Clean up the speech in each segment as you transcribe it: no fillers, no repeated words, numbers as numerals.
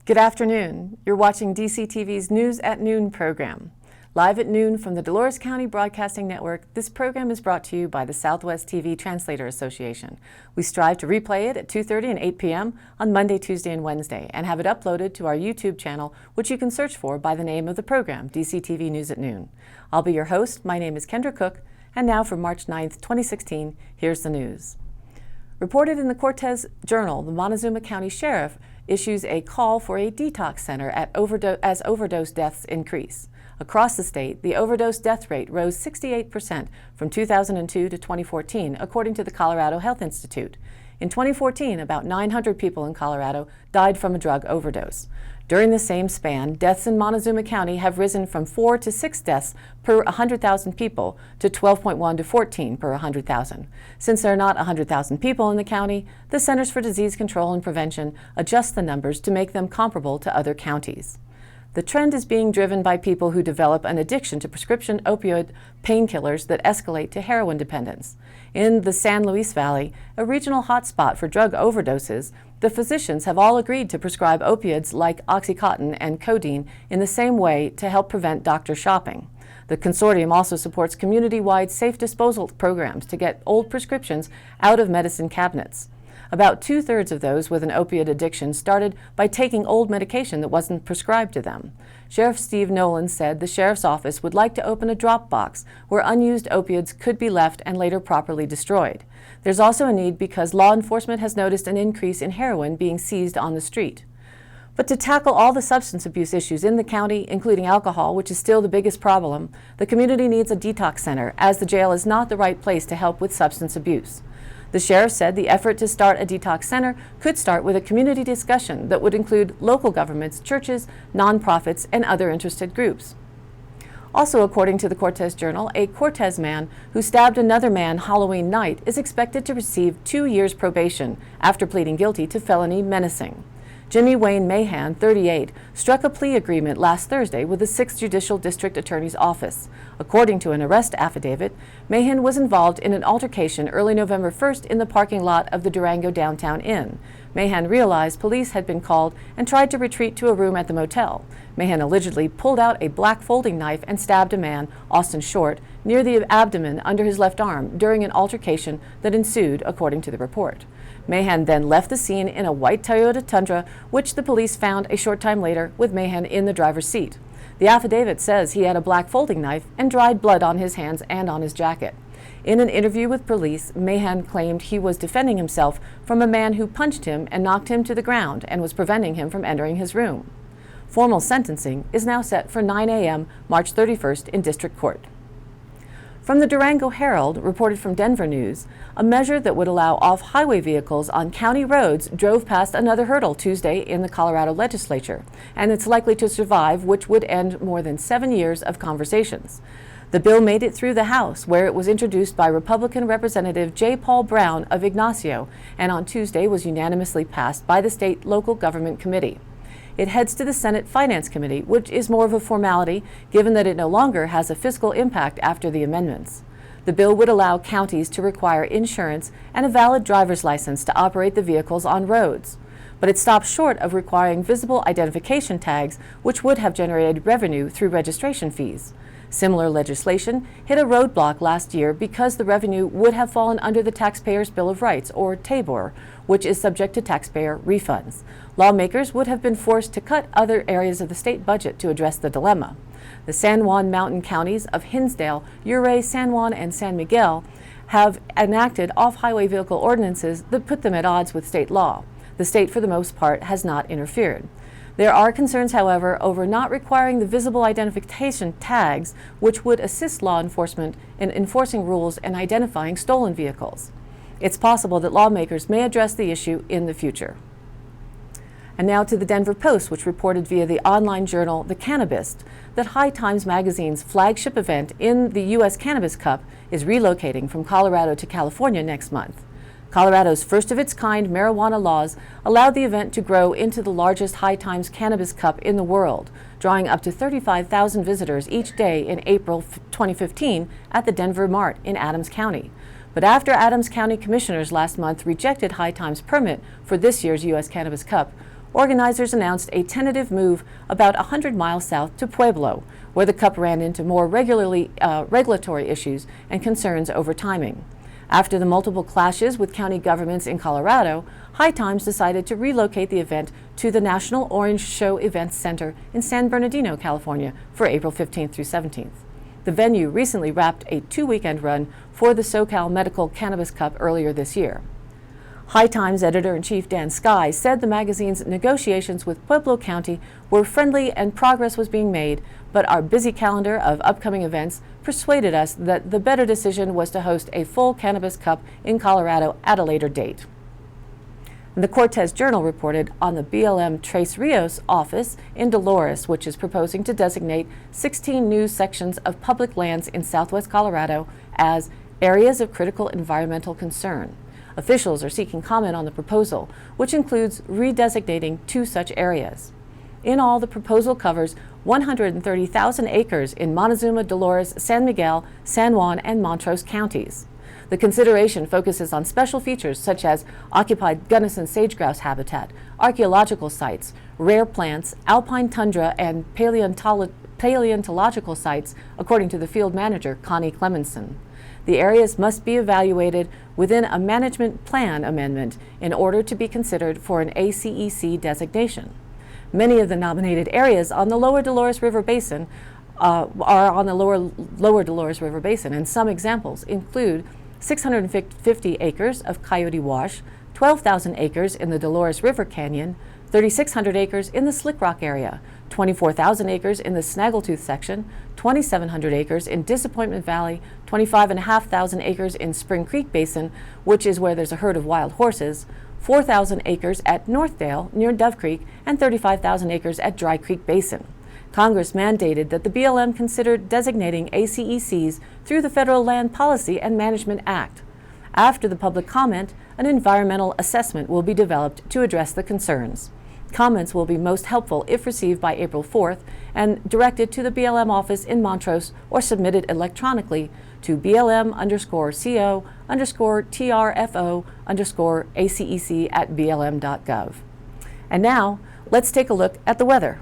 Good afternoon. You're watching DCTV's News at Noon program. Live at noon from the Dolores County Broadcasting Network, this program is brought to you by the Southwest TV Translator Association. We strive to replay it at 2:30 and 8 p.m. on Monday, Tuesday, and Wednesday, and have it uploaded to our YouTube channel, which you can search for by the name of the program, DCTV News at Noon. I'll be your host. My name is Kendra Cook, and now for March 9th, 2016, here's the news. Reported in the Cortez Journal, the Montezuma County Sheriff issues a call for a detox center as overdose deaths increase. Across the state, the overdose death rate rose 68% from 2002 to 2014, according to the Colorado Health Institute. In 2014, about 900 people in Colorado died from a drug overdose. During the same span, deaths in Montezuma County have risen from 4 to 6 deaths per 100,000 people to 12.1 to 14 per 100,000. Since there are not 100,000 people in the county, the Centers for Disease Control and Prevention adjust the numbers to make them comparable to other counties. The trend is being driven by people who develop an addiction to prescription opioid painkillers that escalate to heroin dependence. In the San Luis Valley, a regional hotspot for drug overdoses, the physicians have all agreed to prescribe opioids like Oxycontin and codeine in the same way to help prevent doctor shopping. The consortium also supports community-wide safe disposal programs to get old prescriptions out of medicine cabinets. About 2/3 of those with an opiate addiction started by taking old medication that wasn't prescribed to them. Sheriff Steve Nolan said the sheriff's office would like to open a drop box where unused opioids could be left and later properly destroyed. There's also a need because law enforcement has noticed an increase in heroin being seized on the street. But to tackle all the substance abuse issues in the county, including alcohol, which is still the biggest problem, the community needs a detox center, as the jail is not the right place to help with substance abuse. The sheriff said the effort to start a detox center could start with a community discussion that would include local governments, churches, nonprofits, and other interested groups. Also, according to the Cortez Journal, a Cortez man who stabbed another man Halloween night is expected to receive 2 years probation after pleading guilty to felony menacing. Jimmy Wayne Mahan, 38, struck a plea agreement last Thursday with the 6th Judicial District Attorney's Office. According to an arrest affidavit, Mahan was involved in an altercation early November 1st in the parking lot of the Durango Downtown Inn. Mahan realized police had been called and tried to retreat to a room at the motel. Mahan allegedly pulled out a black folding knife and stabbed a man, Austin Short, near the abdomen under his left arm during an altercation that ensued, according to the report. Mahan then left the scene in a white Toyota Tundra, which the police found a short time later with Mahan in the driver's seat. The affidavit says he had a black folding knife and dried blood on his hands and on his jacket. In an interview with police, Mahan claimed he was defending himself from a man who punched him and knocked him to the ground and was preventing him from entering his room. Formal sentencing is now set for 9 a.m. March 31st in District Court. From the Durango Herald, reported from Denver News, a measure that would allow off-highway vehicles on county roads drove past another hurdle Tuesday in the Colorado legislature, and it's likely to survive, which would end more than 7 years of conversations. The bill made it through the House, where it was introduced by Republican Representative J. Paul Brown of Ignacio, and on Tuesday was unanimously passed by the State Local Government Committee. It heads to the Senate Finance Committee, which is more of a formality given that it no longer has a fiscal impact after the amendments. The bill would allow counties to require insurance and a valid driver's license to operate the vehicles on roads. But it stops short of requiring visible identification tags, which would have generated revenue through registration fees. Similar legislation hit a roadblock last year because the revenue would have fallen under the Taxpayers' Bill of Rights, or TABOR, which is subject to taxpayer refunds. Lawmakers would have been forced to cut other areas of the state budget to address the dilemma. The San Juan Mountain counties of Hinsdale, Ouray, San Juan, and San Miguel have enacted off-highway vehicle ordinances that put them at odds with state law. The state, for the most part, has not interfered. There are concerns, however, over not requiring the visible identification tags, which would assist law enforcement in enforcing rules and identifying stolen vehicles. It's possible that lawmakers may address the issue in the future. And now to the Denver Post, which reported via the online journal The Cannabist that High Times Magazine's flagship event in the U.S. Cannabis Cup is relocating from Colorado to California next month. Colorado's first-of-its-kind marijuana laws allowed the event to grow into the largest High Times Cannabis Cup in the world, drawing up to 35,000 visitors each day in April 2015 at the Denver Mart in Adams County. But after Adams County commissioners last month rejected High Times' permit for this year's U.S. Cannabis Cup, organizers announced a tentative move about 100 miles south to Pueblo, where the Cup ran into more regulatory issues and concerns over timing. After the multiple clashes with county governments in Colorado, High Times decided to relocate the event to the National Orange Show Events Center in San Bernardino, California, for April 15th through 17th. The venue recently wrapped a 2-weekend run for the SoCal Medical Cannabis Cup earlier this year. High Times editor-in-chief Dan Skye said the magazine's negotiations with Pueblo County were friendly and progress was being made, but our busy calendar of upcoming events persuaded us that the better decision was to host a full Cannabis Cup in Colorado at a later date. The Cortez Journal reported on the BLM Tres Rios office in Dolores, which is proposing to designate 16 new sections of public lands in southwest Colorado as areas of critical environmental concern. Officials are seeking comment on the proposal, which includes redesignating 2 such areas. In all, the proposal covers 130,000 acres in Montezuma, Dolores, San Miguel, San Juan, and Montrose counties. The consideration focuses on special features such as occupied Gunnison sage-grouse habitat, archaeological sites, rare plants, alpine tundra, and paleontological sites, according to the field manager, Connie Clemenson. The areas must be evaluated within a management plan amendment in order to be considered for an ACEC designation. Many of the nominated areas on the Lower Dolores River Basin are on the Lower Dolores River Basin, and some examples include 650 acres of Coyote Wash, 12,000 acres in the Dolores River Canyon, 3,600 acres in the Slick Rock area, 24,000 acres in the Snaggletooth section, 2,700 acres in Disappointment Valley, 25,500 acres in Spring Creek Basin, which is where there's a herd of wild horses, 4,000 acres at Northdale near Dove Creek, and 35,000 acres at Dry Creek Basin. Congress mandated that the BLM consider designating ACECs through the Federal Land Policy and Management Act. After the public comment, an environmental assessment will be developed to address the concerns. Comments will be most helpful if received by April 4th and directed to the BLM office in Montrose or submitted electronically to BLM_CO_TRFO_ACEC@blm.gov. And now, let's take a look at the weather.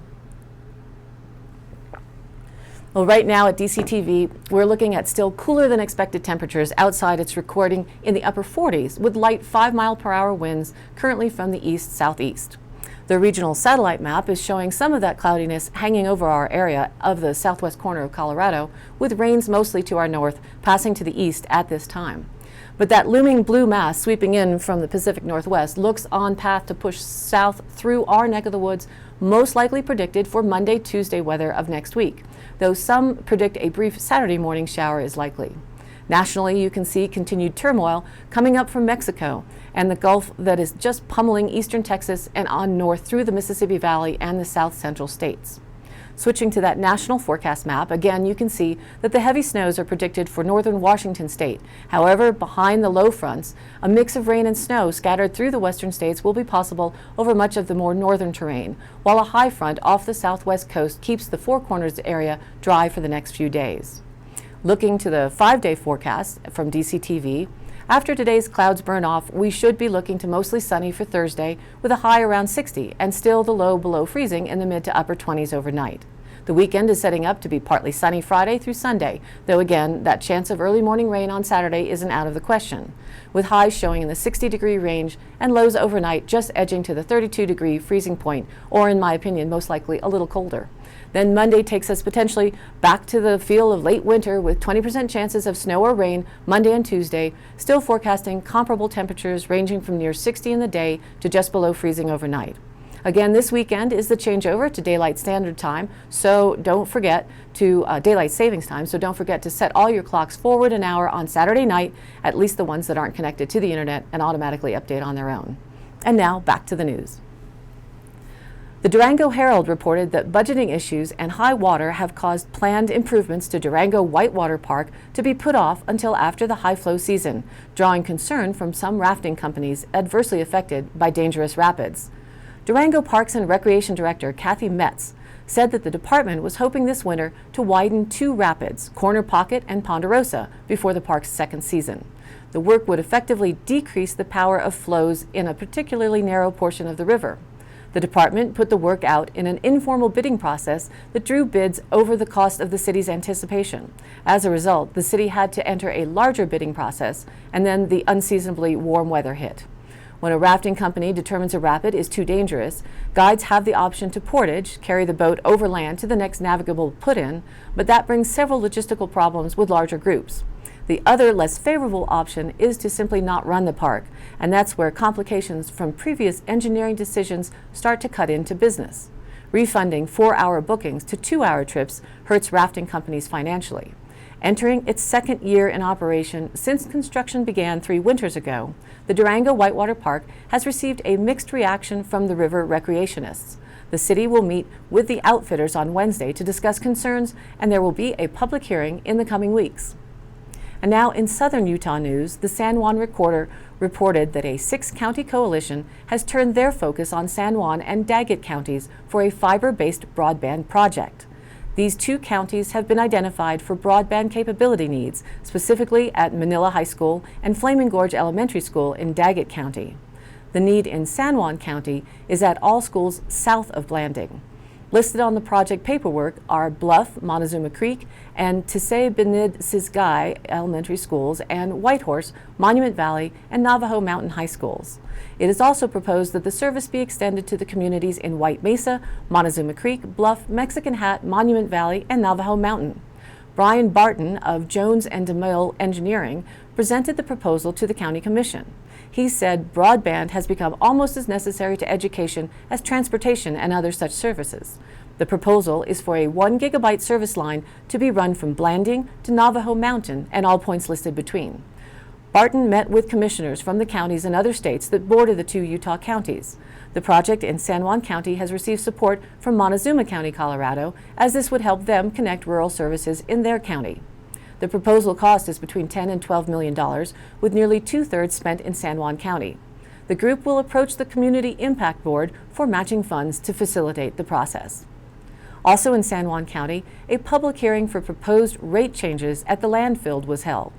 Well, right now at DCTV, we're looking at still cooler than expected temperatures. Outside, it's recording in the upper 40s with light 5-mile-per-hour winds currently from the east-southeast. The regional satellite map is showing some of that cloudiness hanging over our area of the southwest corner of Colorado, with rains mostly to our north, passing to the east at this time. But that looming blue mass sweeping in from the Pacific Northwest looks on path to push south through our neck of the woods, most likely predicted for Monday, Tuesday weather of next week, though some predict a brief Saturday morning shower is likely. Nationally, you can see continued turmoil coming up from Mexico and the Gulf that is just pummeling eastern Texas and on north through the Mississippi Valley and the south central states. Switching to that national forecast map, again, you can see that the heavy snows are predicted for northern Washington state. However, behind the low fronts, a mix of rain and snow scattered through the western states will be possible over much of the more northern terrain, while a high front off the southwest coast keeps the Four Corners area dry for the next few days. Looking to the 5-day forecast from DCTV, after today's clouds burn off, we should be looking to mostly sunny for Thursday with a high around 60 and still the low below freezing in the mid to upper 20s overnight. The weekend is setting up to be partly sunny Friday through Sunday, though again, that chance of early morning rain on Saturday isn't out of the question, with highs showing in the 60-degree range and lows overnight just edging to the 32-degree freezing point, or in my opinion, most likely a little colder. Then Monday takes us potentially back to the feel of late winter with 20% chances of snow or rain Monday and Tuesday, still forecasting comparable temperatures ranging from near 60 in the day to just below freezing overnight. Again, this weekend is the changeover to daylight standard time, so don't forget to daylight savings time, so don't forget to set all your clocks forward an hour on Saturday night, at least the ones that aren't connected to the internet and automatically update on their own. And now back to the news. The Durango Herald reported that budgeting issues and high water have caused planned improvements to Durango Whitewater Park to be put off until after the high flow season, drawing concern from some rafting companies adversely affected by dangerous rapids. Durango Parks and Recreation Director Kathy Metz said that the department was hoping this winter to widen 2 rapids, Corner Pocket and Ponderosa, before the park's second season. The work would effectively decrease the power of flows in a particularly narrow portion of the river. The department put the work out in an informal bidding process that drew bids over the cost of the city's anticipation. As a result, the city had to enter a larger bidding process, and then the unseasonably warm weather hit. When a rafting company determines a rapid is too dangerous, guides have the option to portage, carry the boat overland to the next navigable put-in, but that brings several logistical problems with larger groups. The other, less favorable option is to simply not run the park, and that's where complications from previous engineering decisions start to cut into business. Refunding 4-hour bookings to 2-hour trips hurts rafting companies financially. Entering its second year in operation since construction began 3 winters ago, the Durango Whitewater Park has received a mixed reaction from the river recreationists. The city will meet with the outfitters on Wednesday to discuss concerns, and there will be a public hearing in the coming weeks. And now in southern Utah news, the San Juan Recorder reported that a 6-county coalition has turned their focus on San Juan and Daggett counties for a fiber-based broadband project. These 2 counties have been identified for broadband capability needs, specifically at Manila High School and Flaming Gorge Elementary School in Daggett County. The need in San Juan County is at all schools south of Blanding. Listed on the project paperwork are Bluff, Montezuma Creek, and Tisay Benid Sisgay Elementary Schools and Whitehorse, Monument Valley, and Navajo Mountain High Schools. It is also proposed that the service be extended to the communities in White Mesa, Montezuma Creek, Bluff, Mexican Hat, Monument Valley, and Navajo Mountain. Brian Barton of Jones and DeMille Engineering presented the proposal to the County Commission. He said broadband has become almost as necessary to education as transportation and other such services. The proposal is for a 1 gigabyte service line to be run from Blanding to Navajo Mountain and all points listed between. Barton met with commissioners from the counties and other states that border the 2 Utah counties. The project in San Juan County has received support from Montezuma County, Colorado, as this would help them connect rural services in their county. The proposal cost is between $10 and $12 million, with nearly 2/3 spent in San Juan County. The group will approach the Community Impact Board for matching funds to facilitate the process. Also in San Juan County, a public hearing for proposed rate changes at the landfill was held.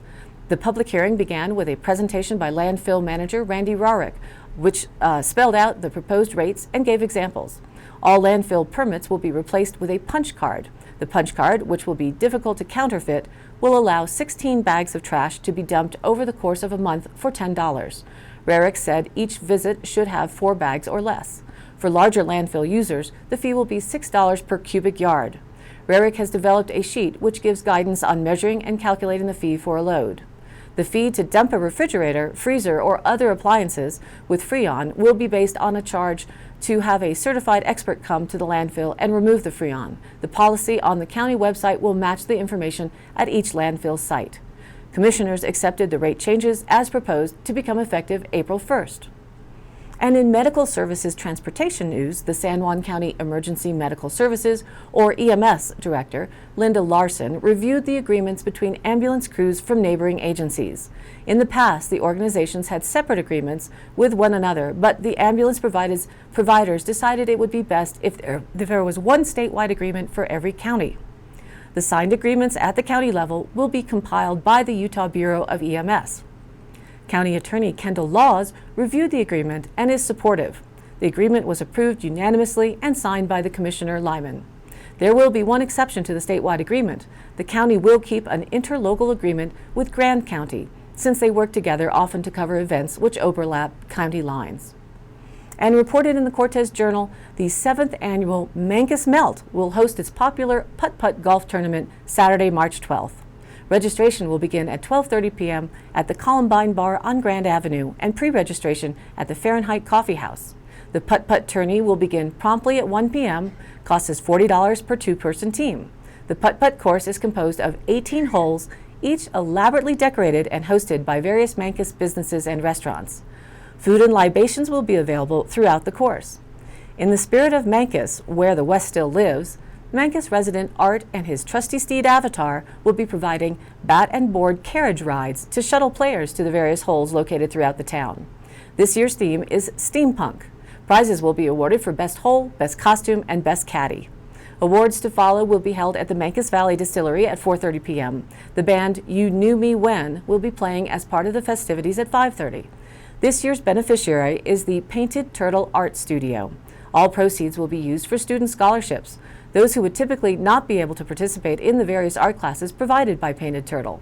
The public hearing began with a presentation by landfill manager Randy Rarick, which spelled out the proposed rates and gave examples. All landfill permits will be replaced with a punch card. The punch card, which will be difficult to counterfeit, will allow 16 bags of trash to be dumped over the course of a month for $10. Rarick said each visit should have 4 bags or less. For larger landfill users, the fee will be $6 per cubic yard. Rarick has developed a sheet which gives guidance on measuring and calculating the fee for a load. The fee to dump a refrigerator, freezer, or other appliances with Freon will be based on a charge to have a certified expert come to the landfill and remove the Freon. The policy on the county website will match the information at each landfill site. Commissioners accepted the rate changes as proposed to become effective April 1st. And in medical services transportation news, the San Juan County Emergency Medical Services, or EMS Director, Linda Larson, reviewed the agreements between ambulance crews from neighboring agencies. In the past, the organizations had separate agreements with one another, but the ambulance providers decided it would be best if there was one statewide agreement for every county. The signed agreements at the county level will be compiled by the Utah Bureau of EMS. County Attorney Kendall Laws reviewed the agreement and is supportive. The agreement was approved unanimously and signed by the Commissioner Lyman. There will be one exception to the statewide agreement. The county will keep an interlocal agreement with Grand County, since they work together often to cover events which overlap county lines. And reported in the Cortez Journal, the 7th annual Mancos Melt will host its popular putt-putt golf tournament Saturday, March 12th. Registration will begin at 12:30 p.m. at the Columbine Bar on Grand Avenue and pre-registration at the Fahrenheit Coffee House. The putt-putt tourney will begin promptly at 1 p.m. Cost is $40 per 2-person team. The putt-putt course is composed of 18 holes, each elaborately decorated and hosted by various Mancos businesses and restaurants. Food and libations will be available throughout the course. In the spirit of Mancos, where the West still lives, Mancos resident Art and his trusty steed Avatar will be providing bat and board carriage rides to shuttle players to the various holes located throughout the town. This year's theme is steampunk. Prizes will be awarded for best hole, best costume, and best caddy. Awards to follow will be held at the Mancos Valley Distillery at 4:30 p.m. The band You Knew Me When will be playing as part of the festivities at 5:30. This year's beneficiary is the Painted Turtle Art Studio. All proceeds will be used for student scholarships, those who would typically not be able to participate in the various art classes provided by Painted Turtle.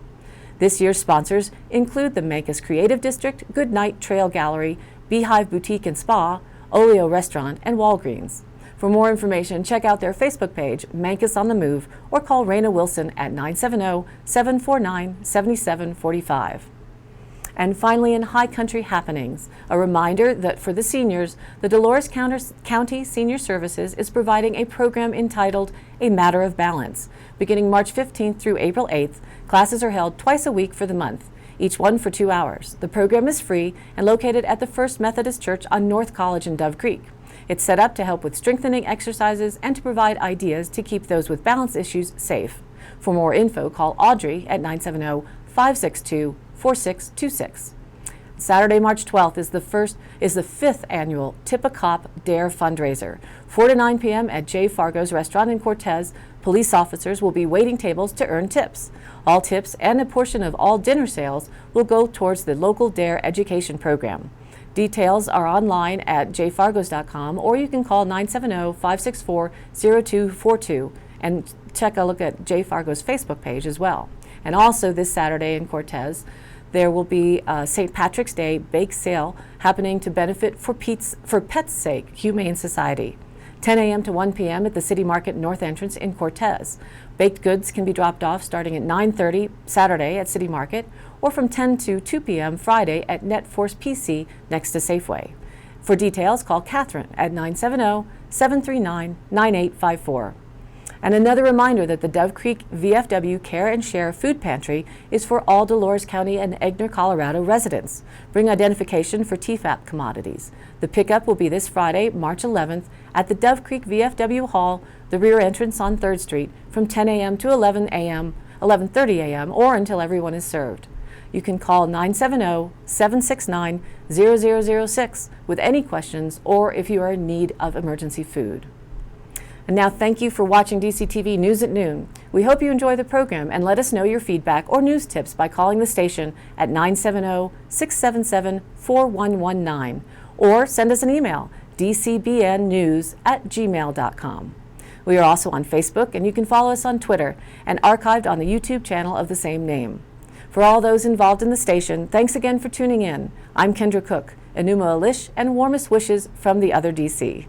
This year's sponsors include the Mancos Creative District, Goodnight Trail Gallery, Beehive Boutique and Spa, Olio Restaurant, and Walgreens. For more information, check out their Facebook page, Mancos on the Move, or call Raina Wilson at 970-749-7745. And finally, in High Country happenings, a reminder that for the seniors, the Dolores County Senior Services is providing a program entitled A Matter of Balance. Beginning March 15th through April 8th, classes are held twice a week for the month, each one for 2 hours. The program is free and located at the First Methodist Church on North College in Dove Creek. It's set up to help with strengthening exercises and to provide ideas to keep those with balance issues safe. For more info, call Audrey at 970-562-4626. Saturday, March 12th is the 5th annual Tip a Cop Dare fundraiser. 4 to 9 p.m. at J. Fargo's restaurant in Cortez, police officers will be waiting tables to earn tips. All tips and a portion of all dinner sales will go towards the local Dare education program. Details are online at jfargos.com, or you can call 970-564-0242 and check a look at J. Fargo's Facebook page as well. And also this Saturday in Cortez, there will be a St. Patrick's Day bake sale happening to benefit for Pets' Sake Humane Society. 10 a.m. to 1 p.m. at the City Market North Entrance in Cortez. Baked goods can be dropped off starting at 9:30 Saturday at City Market, or from 10 to 2 p.m. Friday at NetForce PC next to Safeway. For details, call Catherine at 970-739-9854. And another reminder that the Dove Creek VFW Care and Share Food Pantry is for all Dolores County and Egner, Colorado residents. Bring identification for TFAP commodities. The pickup will be this Friday, March 11th, at the Dove Creek VFW Hall, the rear entrance on 3rd Street, from 10 a.m. to 11:30 a.m., or until everyone is served. You can call 970-769-0006 with any questions, or if you are in need of emergency food. And now, thank you for watching DCTV News at Noon. We hope you enjoy the program, and let us know your feedback or news tips by calling the station at 970-677-4119, or send us an email, dcbnnews@gmail.com. We are also on Facebook, and you can follow us on Twitter and archived on the YouTube channel of the same name. For all those involved in the station, thanks again for tuning in. I'm Kendra Cook. Enuma Elish, and warmest wishes from the other DC.